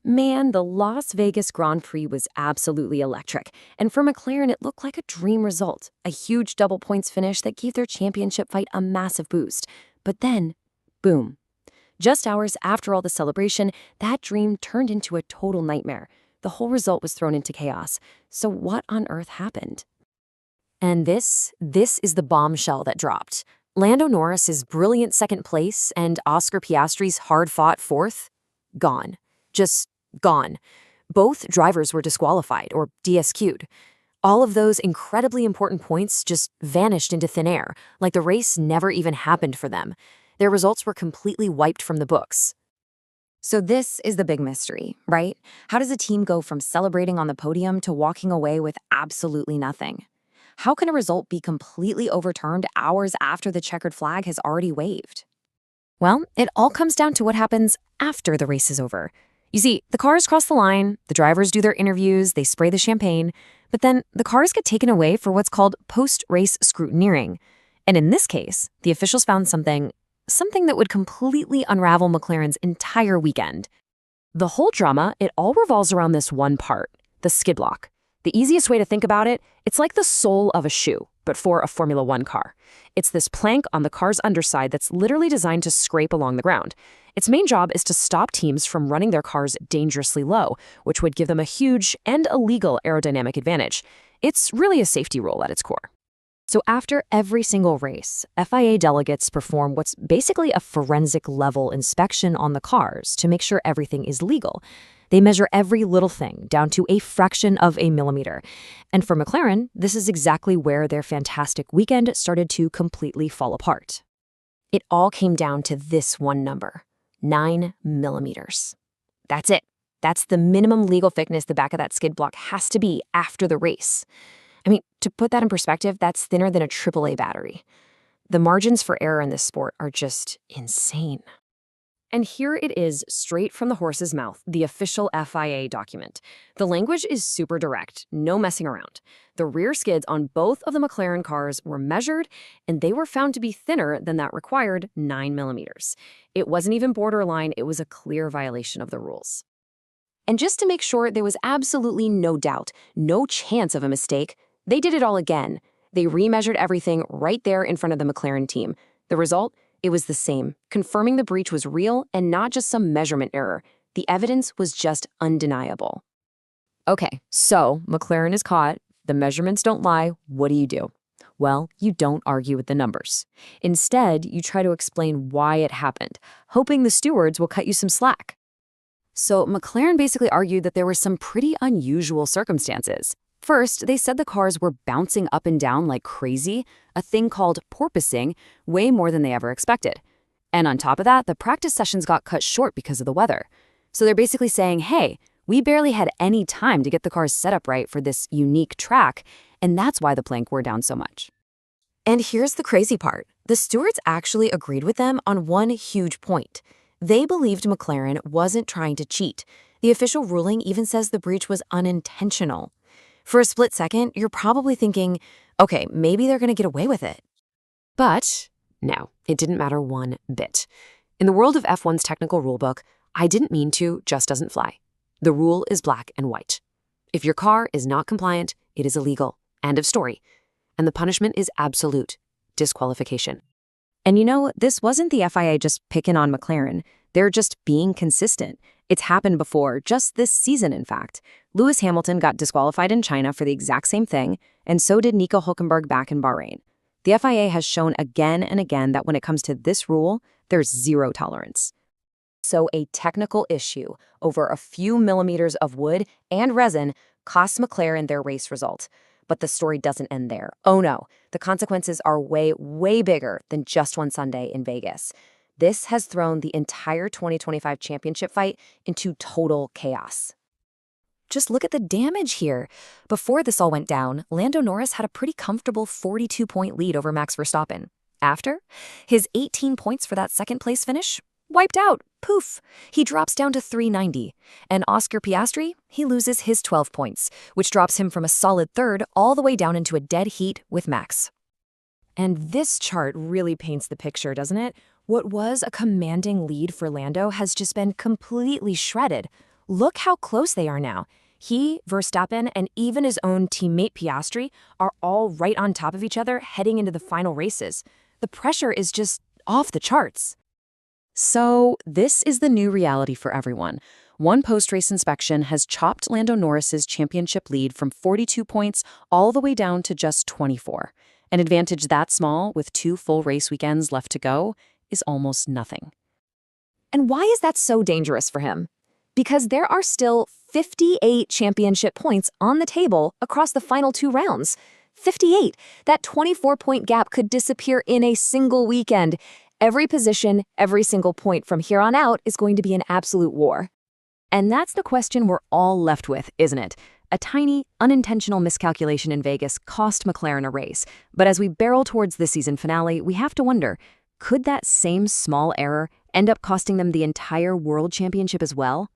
Man, the Las Vegas Grand Prix was absolutely electric, and for McLaren it looked like a dream result, a huge double points finish that gave their championship fight a massive boost. But then, boom. Just hours after all the celebration, that dream turned into a total nightmare. The whole result was thrown into chaos. So what on earth happened? And this is the bombshell that dropped. Lando Norris's brilliant second place and Oscar Piastri's hard-fought fourth? Gone. Just gone. Both drivers were disqualified or DSQ'd. All of those incredibly important points just vanished into thin air, like the race never even happened for them. Their results were completely wiped from the books. So this is the big mystery, right? How does a team go from celebrating on the podium to walking away with absolutely nothing? How can a result be completely overturned hours after the checkered flag has already waved? Well, it all comes down to what happens after the race is over. You see, the cars cross the line, the drivers do their interviews, they spray the champagne, but then the cars get taken away for what's called post-race scrutineering. And in this case, the officials found something that would completely unravel McLaren's entire weekend. The whole drama, it all revolves around this one part, the skid block. The easiest way to think about it, it's like the sole of a shoe, but for a Formula One car. It's this plank on the car's underside that's literally designed to scrape along the ground. Its main job is to stop teams from running their cars dangerously low, which would give them a huge and illegal aerodynamic advantage. It's really a safety rule at its core. So after every single race, FIA delegates perform what's basically a forensic level inspection on the cars to make sure everything is legal. They measure every little thing down to a fraction of a millimeter. And for McLaren, this is exactly where their fantastic weekend started to completely fall apart. It all came down to this one number, 9 millimeters. That's it. That's the minimum legal thickness the back of that skid block has to be after the race. I mean, to put that in perspective, that's thinner than a AAA battery. The margins for error in this sport are just insane. And here it is, straight from the horse's mouth, the official FIA document. The language is super direct, no messing around. The rear skids on both of the McLaren cars were measured, and they were found to be thinner than that required 9 millimeters. It wasn't even borderline, it was a clear violation of the rules. And just to make sure there was absolutely no doubt, no chance of a mistake, they did it all again. They remeasured everything right there in front of the McLaren team. The result? It was the same, confirming the breach was real and not just some measurement error. The evidence was just undeniable. Okay, so McLaren is caught, the measurements don't lie, what do? Well, you don't argue with the numbers. Instead, you try to explain why it happened, hoping the stewards will cut you some slack. So McLaren basically argued that there were some pretty unusual circumstances. First, they said the cars were bouncing up and down like crazy, a thing called porpoising, way more than they ever expected. And on top of that, the practice sessions got cut short because of the weather. So they're basically saying, hey, we barely had any time to get the cars set up right for this unique track, and that's why the plank wore down so much. And here's the crazy part. The stewards actually agreed with them on one huge point. They believed McLaren wasn't trying to cheat. The official ruling even says the breach was unintentional. For a split second, you're probably thinking, okay, maybe they're going to get away with it. But no, it didn't matter one bit. In the world of F1's technical rulebook, I didn't mean to just doesn't fly. The rule is black and white. If your car is not compliant, it is illegal. End of story. And the punishment is absolute disqualification. And you know, this wasn't the FIA just picking on McLaren. They're just being consistent. It's happened before, just this season, in fact. Lewis Hamilton got disqualified in China for the exact same thing, and so did Nico Hülkenberg back in Bahrain. The FIA has shown again and again that when it comes to this rule, there's zero tolerance. So a technical issue over a few millimeters of wood and resin cost McLaren their race result. But the story doesn't end there. Oh no, the consequences are way, way bigger than just one Sunday in Vegas. This has thrown the entire 2025 championship fight into total chaos. Just look at the damage here. Before this all went down, Lando Norris had a pretty comfortable 42-point lead over Max Verstappen. After, his 18 points for that second-place finish wiped out. Poof! He drops down to 390. And Oscar Piastri, he loses his 12 points, which drops him from a solid third all the way down into a dead heat with Max. And this chart really paints the picture, doesn't it? What was a commanding lead for Lando has just been completely shredded. Look how close they are now. He, Verstappen, and even his own teammate Piastri are all right on top of each other heading into the final races. The pressure is just off the charts. So, this is the new reality for everyone. One post-race inspection has chopped Lando Norris's championship lead from 42 points all the way down to just 24. An advantage that small, with 2 full race weekends left to go, is almost nothing. And why is that so dangerous for him? Because there are still 58 championship points on the table across the final 2 rounds. 58! That 24-point gap could disappear in a single weekend. Every position, every single point from here on out is going to be an absolute war. And that's the question we're all left with, isn't it? A tiny, unintentional miscalculation in Vegas cost McLaren a race. But as we barrel towards the season finale, we have to wonder, could that same small error end up costing them the entire World Championship as well?